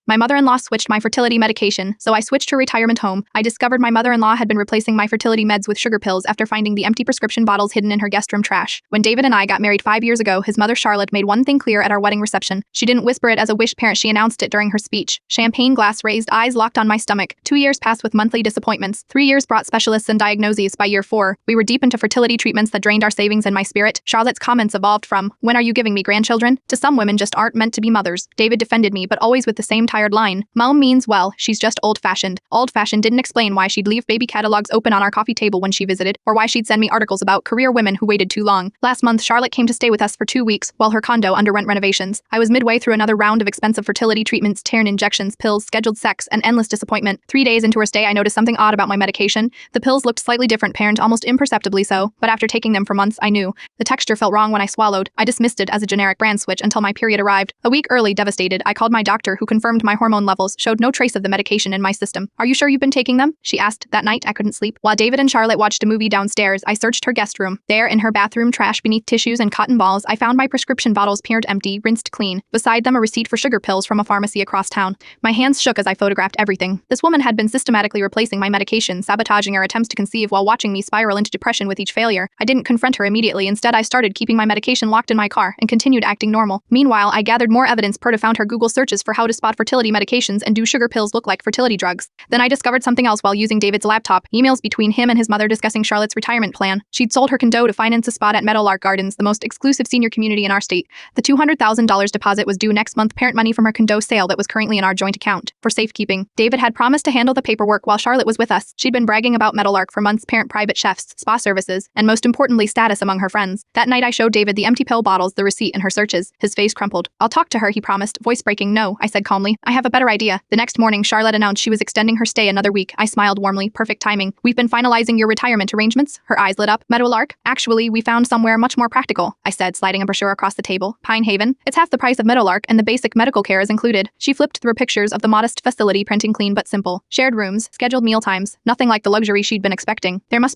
My mother-in-law switched my fertility medication, so I switched her retirement home. I discovered my mother-in-law had been replacing my fertility meds with sugar pills after finding the empty prescription bottles hidden in her guest room trash. When David and I got married 5 years ago, his mother Charlotte made one thing clear at our wedding reception. She didn't whisper it as a wish parent, she announced it during her speech. Champagne glass raised, eyes locked on my stomach. 2 years passed with monthly disappointments. 3 years brought specialists and diagnoses. By year 4, we were deep into fertility treatments that drained our savings and my spirit. Charlotte's comments evolved from, "When are you giving me grandchildren?" to "Some women just aren't meant to be mothers." David defended me, but always with the same tired line. "Mom means well, she's just old-fashioned." Old-fashioned didn't explain why she'd leave baby catalogs open on our coffee table when she visited, or why she'd send me articles about career women who waited too long. Last month, Charlotte came to stay with us for 2 weeks, while her condo underwent renovations. I was midway through another round of expensive fertility treatments, tarn injections, pills, scheduled sex, and endless disappointment. 3 days into her stay, I noticed something odd about my medication. The pills looked slightly different, parent, almost imperceptibly so, but after taking them for months, I knew. The texture felt wrong when I swallowed. I dismissed it as a generic brand switch until my period arrived. A week early, devastated, I called my doctor, who confirmed my hormone levels showed no trace of the medication in my system. "Are you sure you've been taking them?" she asked. That night, I couldn't sleep. While David and Charlotte watched a movie downstairs, I searched her guest room. There, in her bathroom trash beneath tissues and cotton balls, I found my prescription bottles peeled empty, rinsed clean. Beside them, a receipt for sugar pills from a pharmacy across town. My hands shook as I photographed everything. This woman had been systematically replacing my medication, sabotaging her attempts to conceive while watching me spiral into depression with each failure. I didn't confront her immediately. Instead, I started keeping my medication locked in my car and continued acting normal. Meanwhile, I gathered more evidence. Perta found her Google searches for how to spot fertility medications and do sugar pills look like fertility drugs. Then I discovered something else while using David's laptop, emails between him and his mother discussing Charlotte's retirement plan. She'd sold her condo to finance a spot at Meadowlark Gardens, the most exclusive senior community in our state. The $200,000 deposit was due next month, parent money from her condo sale that was currently in our joint account for safekeeping. David had promised to handle the paperwork while Charlotte was with us. She'd been bragging about Meadowlark for months, parent, private chefs, spa services, and most importantly, status among her friends. That night I showed David the empty pill bottles, the receipt, and her searches. His face crumpled. "I'll talk to her," he promised, voice breaking. "No," I said calmly. "I have a better idea." The next morning, Charlotte announced she was extending her stay another week. I smiled warmly. "Perfect timing. We've been finalizing your retirement arrangements." Her eyes lit up. "Meadowlark? Actually, we found somewhere much more practical," I said, sliding a brochure across the table. "Pine Haven? It's half the price of Meadowlark, and the basic medical care is included." She flipped through pictures of the modest facility, printing clean but simple. Shared rooms, scheduled meal times, nothing like the luxury she'd been expecting. There must